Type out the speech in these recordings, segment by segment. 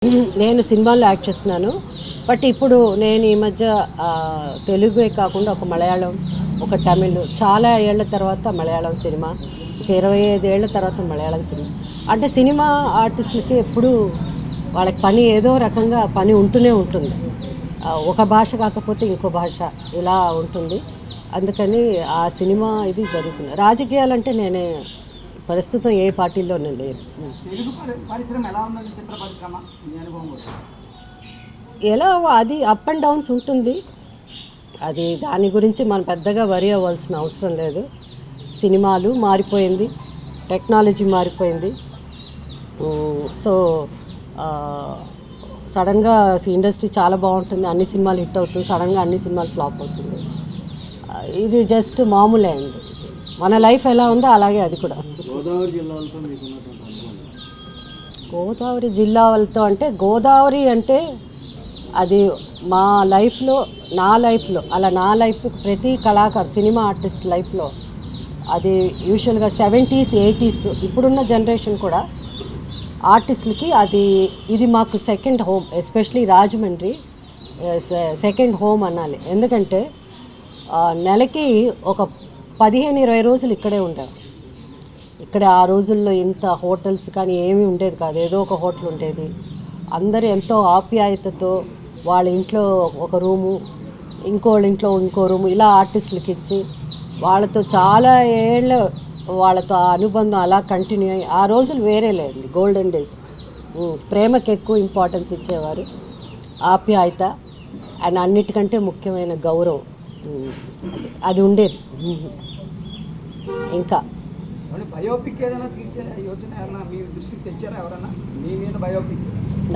నేను సినిమాల్లో యాక్ట్ చేస్తున్నాను. బట్ ఇప్పుడు నేను ఈ మధ్య తెలుగే కాకుండా ఒక మలయాళం, ఒక తమిళ్, చాలా ఏళ్ల తర్వాత మలయాళం సినిమా, ఒక 25 ఏళ్ల తర్వాత మలయాళం సినిమా. అంటే సినిమా ఆర్టిస్టులకి ఎప్పుడూ వాళ్ళకి పని ఏదో రకంగా పని ఉంటూనే ఉంటుంది. ఒక భాష కాకపోతే ఇంకో భాష ఇలా ఉంటుంది. అందుకని ఆ సినిమా ఇది జరుగుతుంది. రాజకీయాలంటే నేనే ప్రస్తుతం ఏ పార్టీలో నేను లేను. ఎలా అది అప్ అండ్ డౌన్స్ ఉంటుంది. అది దాని గురించి మనం పెద్దగా వరి అవ్వాల్సిన అవసరం లేదు. సినిమాలు మారిపోయింది, టెక్నాలజీ మారిపోయింది. సో సడన్గా ఇండస్ట్రీ చాలా బాగుంటుంది, అన్ని సినిమాలు హిట్ అవుతుంది, సడన్గా అన్ని సినిమాలు ఫ్లాప్ అవుతుంది. ఇది జస్ట్ మామూలే అండి. మన లైఫ్ ఎలా ఉందో అలాగే అది కూడా. గోదావరి జిల్లాలతో అంటే గోదావరి అంటే అది మా లైఫ్లో, నా లైఫ్ ప్రతి కళాకారు సినిమా ఆర్టిస్ట్ లైఫ్లో అది యూజువల్గా 70s 80s ఇప్పుడున్న జనరేషన్ కూడా ఆర్టిస్టులకి ఇది మాకు second home. Especially Rajahmundry second home అనాలి. ఎందుకంటే నెలకి ఒక 15-20 రోజులు ఇక్కడే ఉంటారు. ఇక్కడ ఆ రోజుల్లో ఇంత హోటల్స్ కానీ ఏమీ ఉండేది కాదు. ఏదో ఒక హోటల్ ఉండేది. అందరూ ఎంతో ఆప్యాయతతో వాళ్ళ ఇంట్లో ఒక రూము, ఇంకోళ్ళ ఇంట్లో ఇంకో రూము, ఇలా ఆర్టిస్టులకి ఇచ్చి వాళ్ళతో చాలా ఏళ్ళ వాళ్ళతో ఆ అనుబంధం అలా కంటిన్యూ అయ్యి ఆ రోజులు వేరే లేదు. Golden days. ప్రేమకి ఎక్కువ ఇంపార్టెన్స్ ఇచ్చేవారు, ఆప్యాయత అండ్ అన్నిటికంటే ముఖ్యమైన గౌరవం అది ఉండేది. ఇంకా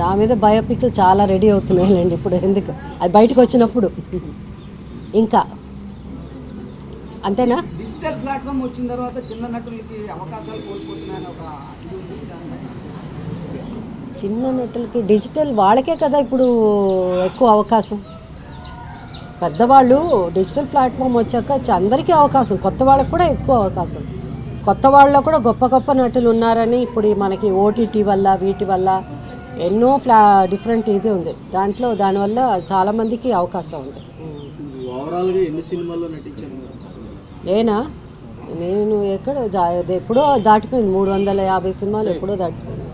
నా మీద బయోపిక్లు చాలా రెడీ అవుతున్నాయండి ఇప్పుడు. ఎందుకు అది బయటకు వచ్చినప్పుడు ఇంకా అంతేనా. డిజిటల్ ప్లాట్ఫామ్ వచ్చిన తర్వాత చిన్న నటులకి అవకాశాలు కోల్పోతున్నాయని ఒక చిన్న నటులకి డిజిటల్ వాళ్ళకే కదా ఇప్పుడు ఎక్కువ అవకాశం. పెద్దవాళ్ళు డిజిటల్ ప్లాట్ఫామ్ వచ్చాక అందరికీ అవకాశం, కొత్త వాళ్ళకు కూడా ఎక్కువ అవకాశం. కొత్త వాళ్ళలో కూడా గొప్ప గొప్ప నటులు ఉన్నారని ఇప్పుడు మనకి ఓటీటీ వల్ల వీటి వల్ల ఎన్నో డిఫరెంట్ ఇది ఉంది. దానివల్ల చాలామందికి అవకాశం ఉంది. నేనా నేను ఎప్పుడో దాటిపోయింది 350 సినిమాలు ఎప్పుడో దాటిపోయింది.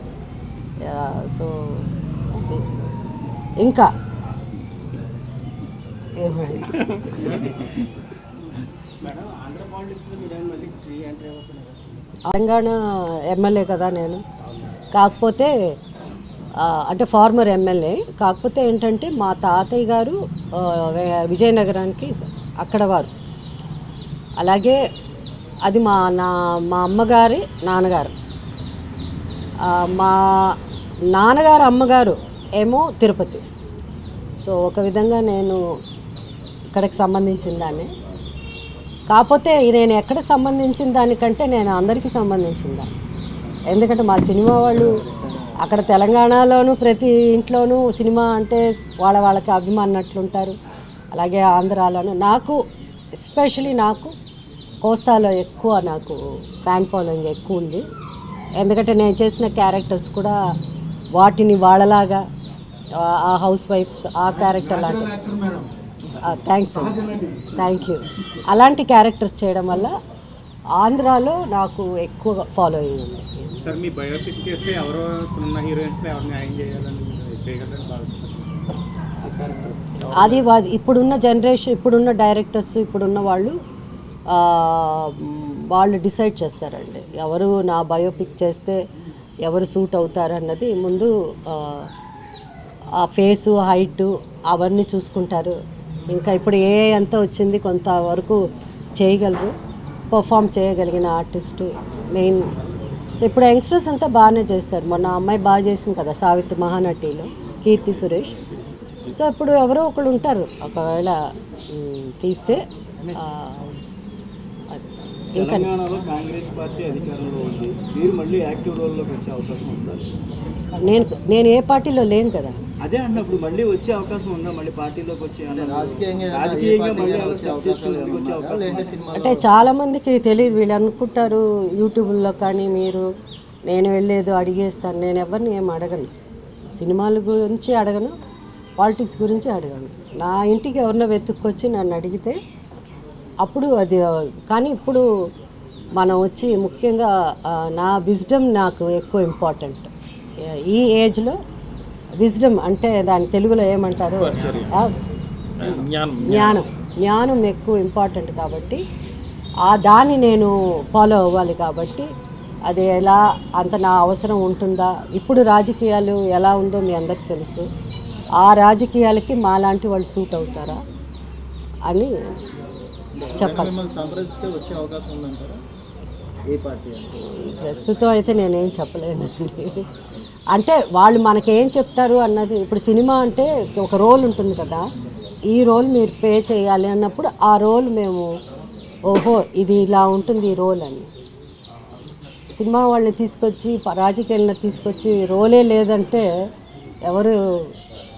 సో ఇంకా తెలంగాణ ఎమ్మెల్యే కదా నేను. కాకపోతే అంటే ఫార్మర్ ఎమ్మెల్యే. కాకపోతే ఏంటంటే మా తాతయ్య గారు విజయనగరానికి అక్కడ వారు. అలాగే అది మా అమ్మగారి నాన్నగారు. మా నాన్నగారు అమ్మగారు ఏమో తిరుపతి. సో ఒక విధంగా నేను ఇక్కడికి సంబంధించిన దాన్ని. కాకపోతే నేను ఎక్కడికి సంబంధించిన దానికంటే నేను అందరికీ సంబంధించిన దాన్ని. ఎందుకంటే మా సినిమా వాళ్ళు అక్కడ తెలంగాణలోనూ ప్రతి ఇంట్లోనూ సినిమా అంటే వాళ్ళకి అభిమానులుంటారు. అలాగే ఆంధ్రాలోనూ నాకు ఎస్పెషలీ నాకు కోస్తాలో ఎక్కువ నాకు ఫ్యాన్ ఫాలోయింగ్ ఎక్కువ ఉంది. ఎందుకంటే నేను చేసిన క్యారెక్టర్స్ కూడా వాటిని వాళ్ళలాగా ఆ హౌస్ వైఫ్స్ ఆ క్యారెక్టర్ లాంటి థ్యాంక్ యూ అలాంటి క్యారెక్టర్స్ చేయడం వల్ల ఆంధ్రాలో నాకు ఎక్కువ ఫాలోయింగ్ ఉంది. అది ఇప్పుడున్న జనరేషన్, ఇప్పుడున్న డైరెక్టర్స్, ఇప్పుడున్న వాళ్ళు డిసైడ్ చేస్తారండి ఎవరు నా బయోపిక్ చేస్తే ఎవరు సూట్ అవుతారు అన్నది. ముందు ఆ ఫేసు, హైటు అవన్నీ చూసుకుంటారు. ఇంకా ఇప్పుడు అంతా వచ్చింది, కొంతవరకు చేయగలరు, పర్ఫామ్ చేయగలిగిన ఆర్టిస్టు మెయిన్. సో ఇప్పుడు యంగ్స్టర్స్ అంతా బాగానే చేస్తారు. మొన్న అమ్మాయి బాగా చేసింది కదా సావిత్రి మహానటిలో, కీర్తి సురేష్. సో ఇప్పుడు ఎవరో ఒకళ్ళు ఉంటారు ఒకవేళ తీస్తే. ఇంకా కాంగ్రెస్ పార్టీ అధికారంలో ఉంది, మీరు మళ్ళీ యాక్టివ్ రోల్లోకి వచ్చే అవకాశం ఉందా? నేను ఏ పార్టీలో లేను కదా. అదే అన్నప్పుడు మళ్ళీ వచ్చే అవకాశం ఉందా? మళ్ళీ పార్టీలోకి వచ్చే అంటే చాలామందికి తెలియదు. వీళ్ళు అనుకుంటారు యూట్యూబ్లో కానీ నేను వెళ్ళేదో అడిగేస్తాను. నేను ఎవరిని ఏం అడగను. సినిమాల గురించి అడగను, పాలిటిక్స్ గురించి అడగను. నా ఇంటికి ఎవరినో వెతుక్కొచ్చి నన్ను అడిగితే అప్పుడు అది. కానీ ఇప్పుడు మనం వచ్చి ముఖ్యంగా నా విజ్డమ్ నాకు ఎక్కువ ఇంపార్టెంట్. ఈ ఏజ్లో విజ్డమ్ అంటే దాని తెలుగులో ఏమంటారు, జ్ఞానం ఎక్కువ ఇంపార్టెంట్ కాబట్టి దాన్ని నేను ఫాలో అవ్వాలి. కాబట్టి అది ఎలా అంత నా అవసరం ఉంటుందా, ఇప్పుడు రాజకీయాలు ఎలా ఉందో మీ అందరికీ తెలుసు, ఆ రాజకీయాలకి మాలాంటి వాళ్ళు సూట్ అవుతారా అని చెప్పాలి. ప్రస్తుతం అయితే నేనేం చెప్పలేనండి. అంటే వాళ్ళు మనకేం చెప్తారు అన్నది, ఇప్పుడు సినిమా అంటే ఒక రోల్ ఉంటుంది కదా, ఈ రోల్ మీరు పే చేయాలి అన్నప్పుడు ఆ రోల్ మేము ఓహో ఇది ఇలా ఉంటుంది ఈ రోల్ అని. సినిమా వాళ్ళని తీసుకొచ్చి రాజకీయాలను తీసుకొచ్చి రోలే లేదంటే ఎవరు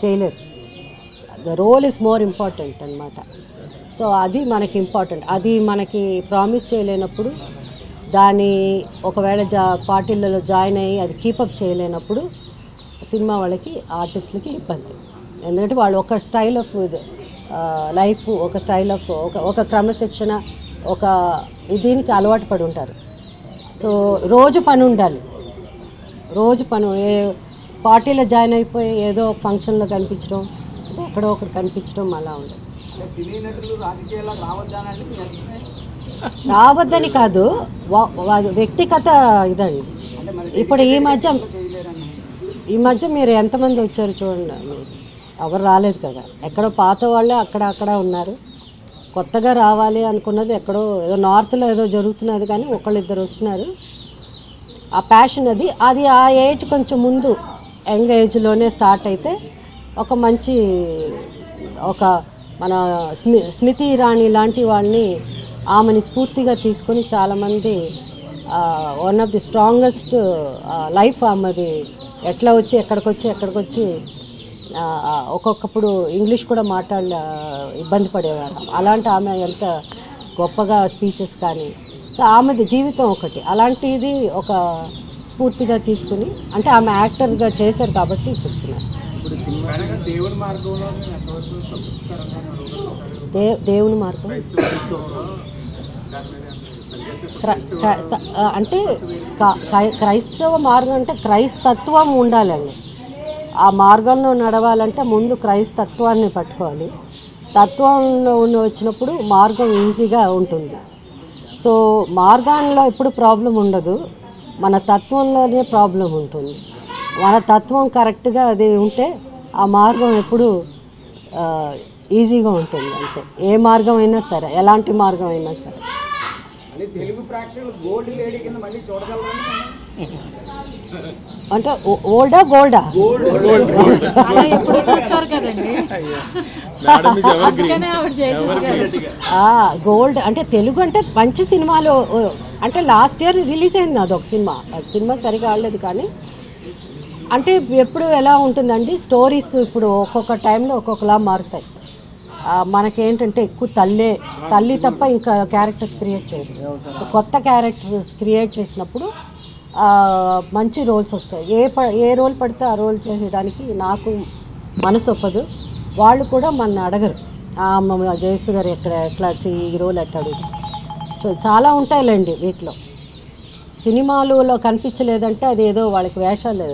చేయలేరు. The role is more important అనమాట. సో అది మనకి ఇంపార్టెంట్. అది మనకి ప్రామిస్ చేయలేనప్పుడు, దాన్ని ఒకవేళ పార్టీలలో జాయిన్ అయ్యి అది కీపప్ చేయలేనప్పుడు సినిమా వాళ్ళకి, ఆర్టిస్టులకి ఇబ్బంది. ఎందుకంటే వాళ్ళు ఒక స్టైల్ ఆఫ్ లైఫ్, ఒక స్టైల్ ఆఫ్ ఒక క్రమశిక్షణ, ఒక దీనికి అలవాటు పడి ఉంటారు. సో రోజు పని ఉండాలి, రోజు పని. ఏ పార్టీలో జాయిన్ అయిపోయి ఏదో ఫంక్షన్లో కనిపించడం, ఎక్కడో ఒకటి కనిపించడం అలా ఉండదు. రావద్దని కాదు, వ్యక్తిగత ఇదండి. ఇప్పుడు ఈ మధ్య మీరు ఎంతమంది వచ్చారు చూడండి, ఎవరు రాలేదు కదా. ఎక్కడో పాత వాళ్ళే అక్కడ ఉన్నారు. కొత్తగా రావాలి అనుకున్నది ఎక్కడో ఏదో నార్త్లో ఏదో జరుగుతున్నది, కానీ ఒకళ్ళిద్దరు వస్తున్నారు. ఆ ప్యాషన్ అది ఆ ఏజ్ కొంచెం ముందు యంగ్ ఏజ్లోనే స్టార్ట్ అయితే ఒక మంచి, ఒక మన స్మృతి ఇరానీ లాంటి వాళ్ళని, ఆమెని స్ఫూర్తిగా తీసుకొని చాలామంది one of the strongest life ఆమెది. ఎట్లా వచ్చి ఎక్కడికి వచ్చి ఒక్కొక్కప్పుడు ఇంగ్లీష్ కూడా ఇబ్బంది పడేవారు. అలాంటి ఆమె ఎంత గొప్పగా స్పీచెస్ కానీ, సో ఆమెది జీవితం ఒకటి అలాంటిది ఒక స్ఫూర్తిగా తీసుకుని, అంటే ఆమె యాక్టర్గా చేశారు కాబట్టి చెప్తున్నాను. దేవుని మార్గం అంటే క్రైస్తవ మార్గం అంటే క్రైస్తత్వం ఉండాలండి. ఆ మార్గంలో నడవాలంటే ముందు క్రైస్తత్వాన్ని పట్టుకోవాలి. తత్వంలో వచ్చినప్పుడు మార్గం ఈజీగా ఉంటుంది. సో మార్గాల్లో ఎప్పుడు ప్రాబ్లం ఉండదు, మన తత్వంలోనే ప్రాబ్లం ఉంటుంది. మన తత్వం కరెక్ట్గా అది ఉంటే ఆ మార్గం ఎప్పుడు ఈజీగా ఉంటుంది. అంతే, ఏ మార్గం అయినా సరే, ఎలాంటి మార్గం అయినా సరే. అంటే ఓల్డా గోల్డా గోల్డ్ అంటే తెలుగు అంటే మంచి సినిమాలు. అంటే లాస్ట్ ఇయర్ రిలీజ్ అయింది అదొక సినిమా. అది సినిమా సరిగా ఆడలేదు, కానీ అంటే ఎప్పుడు ఎలా ఉంటుందండి స్టోరీస్, ఇప్పుడు ఒక్కొక్క టైంలో ఒక్కొక్కలా మారుతాయి. మనకేంటంటే ఎక్కువ తల్లి తప్ప ఇంకా క్యారెక్టర్స్ క్రియేట్ చేయరు. సో కొత్త క్యారెక్టర్స్ క్రియేట్ చేసినప్పుడు మంచి రోల్స్ వస్తాయి. ఏ రోల్ పడితే ఆ రోల్ చేసేయడానికి నాకు మనసు ఒప్పదు. వాళ్ళు కూడా మన అడగరు, జయసు గారు ఎట్లా ఈ రోల్ ఎట్టాడు. సో చాలా ఉంటాయిలేండి వీటిలో. సినిమాలలో కనిపించలేదంటే అది ఏదో వాళ్ళకి వేషాలు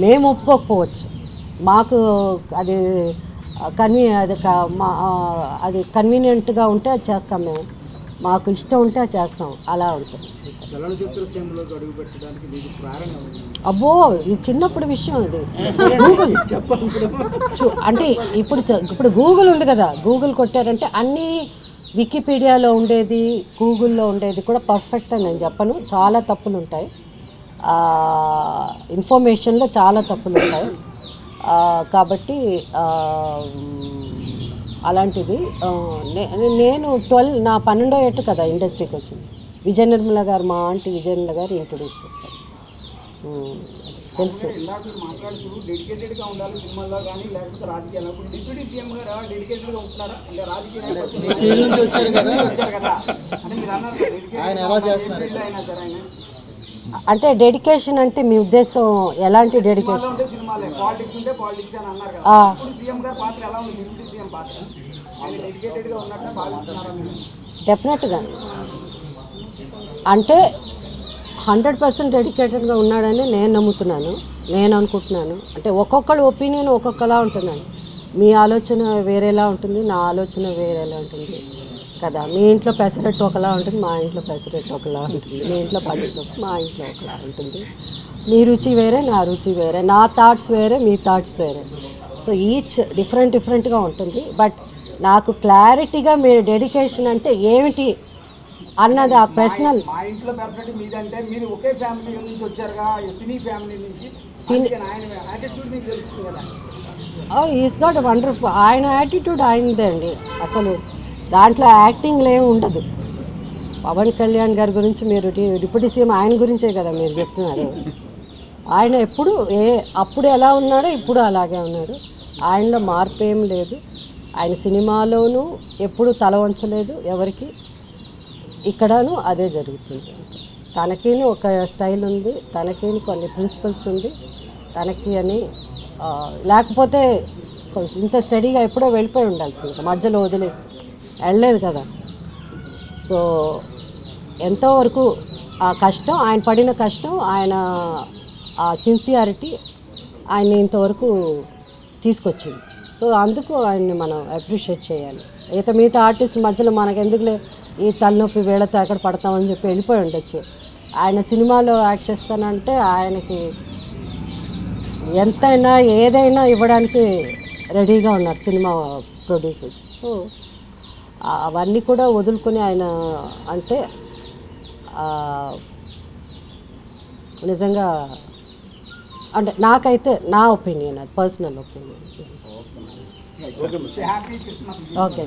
మేము ఒప్పుకోకపోవచ్చు. మాకు అది అది కన్వీనియంట్గా ఉంటే అది చేస్తాం, మేము మాకు ఇష్టం ఉంటే అది చేస్తాం, అలా ఉంటుంది. అబ్బో ఇది చిన్నప్పుడు విషయం. అది గూగుల్ అంటే ఇప్పుడు గూగుల్ ఉంది కదా, గూగుల్ కొట్టారంటే అన్నీ వికీపీడియాలో ఉండేది, గూగుల్లో ఉండేది కూడా పర్ఫెక్ట్ అని నేను చెప్పను. చాలా తప్పులు ఉంటాయి, ఇన్ఫర్మేషన్లో చాలా తప్పులు ఉంటాయి. కాబట్టి అలాంటిది నేను నా 12వ ఏట కదా ఇండస్ట్రీకి వచ్చింది. విజయ నిర్మల గారు, మా ఆంటీ విజయ నిర్మల గారు ఇంట్రొడ్యూస్ చేశారు, తెలుసు. అంటే డెడికేషన్ అంటే మీ ఉద్దేశం ఎలాంటి డెడికేషన్? ఉంటే సినిమాలే, పాలిటిక్స్ ఉంటే పాలిటిక్స్ అని అన్నారు కదా. ఇప్పుడు సీఎం గారి పాత్ర ఎలా ఉంది? డిప్యూటీ సీఎం పాత్ర ఆయన డెడికేటెడ్గా ఉన్నట్టు భావిస్తున్నారా మీరు? డెఫినెట్గా అంటే 100% డెడికేటెడ్గా ఉన్నాడని నేను నమ్ముతున్నాను, నేను అనుకుంటున్నాను. అంటే ఒక్కొక్కళ్ళ ఒపీనియన్ ఒక్కొక్కలా ఉంటుందండి. మీ ఆలోచన వేరేలా ఉంటుంది, నా ఆలోచన వేరేలా ఉంటుంది కదా. మీ ఇంట్లో పెసరట్టు ఒకలా ఉంటుంది, మా ఇంట్లో పెసరట్టు ఒకలా ఉంటుంది. మీ ఇంట్లో పంచకప్పు, మా ఇంట్లో ఒకలా ఉంటుంది. మీ రుచి వేరే, నా రుచి వేరే, నా థాట్స్ వేరే, మీ థాట్స్ వేరే. సో ఈచ్ డిఫరెంట్గా ఉంటుంది. బట్ నాకు క్లారిటీగా మీరు డెడికేషన్ అంటే ఏమిటి అన్నది ఆ పర్సనల్. మా ఇంట్లో పెసరట్టు మీదంటే మీరు ఒకే ఫ్యామిలీ నుంచి వచ్చారుగా, సినీ ఫ్యామిలీ నుంచి. ఆయన యాటిట్యూడ్ మీకు తెలుస్తుంది కదా. Is got wonderful. ఆయన యాటిట్యూడ్ ఆయనదే అండి. అసలు దాంట్లో యాక్టింగ్లో ఏమి ఉండదు. పవన్ కళ్యాణ్ గారి గురించి మీరు డిప్యూటీ సీఎం ఆయన గురించే కదా మీరు చెప్తున్నారు. ఆయన ఎప్పుడు అప్పుడు ఎలా ఉన్నాడో ఇప్పుడు అలాగే ఉన్నాడు. ఆయనలో మార్పు ఏం లేదు. ఆయన సినిమాలోనూ ఎప్పుడు తల వంచలేదు ఎవరికి. ఇక్కడను అదే జరుగుతుంది. తనకిని ఒక స్టైల్ ఉంది, తనకిని కొన్ని ప్రిన్సిపల్స్ ఉంది తనకి అని. లేకపోతే ఇంత స్టడీగా ఎప్పుడో వెళ్ళిపోయి ఉండాల్సింది, మధ్యలో వదిలేసి వెళ్ళలేదు కదా. సో ఎంతోవరకు ఆ కష్టం, ఆయన పడిన కష్టం, ఆయన ఆ సిన్సియారిటీ ఆయన్ని ఇంతవరకు తీసుకొచ్చింది. సో అందుకు ఆయన్ని మనం అప్రిషియేట్ చేయాలి. మిగతా ఆర్టిస్ట్ మధ్యలో మనకెందుకులే ఈ తలనొప్పి వేళతో ఎక్కడ పడతామని చెప్పి వెళ్ళిపోయి ఉండొచ్చు. ఆయన సినిమాలో యాక్ట్ చేస్తానంటే ఆయనకి ఎంతైనా ఏదైనా ఇవ్వడానికి రెడీగా ఉన్నారు సినిమా ప్రొడ్యూసర్స్. సో అవన్నీ కూడా వదులుకొని ఆయన అంటే నిజంగా అంటే నాకైతే నా ఒపీనియన్, అది personal opinion. Happy Christmas. Okay.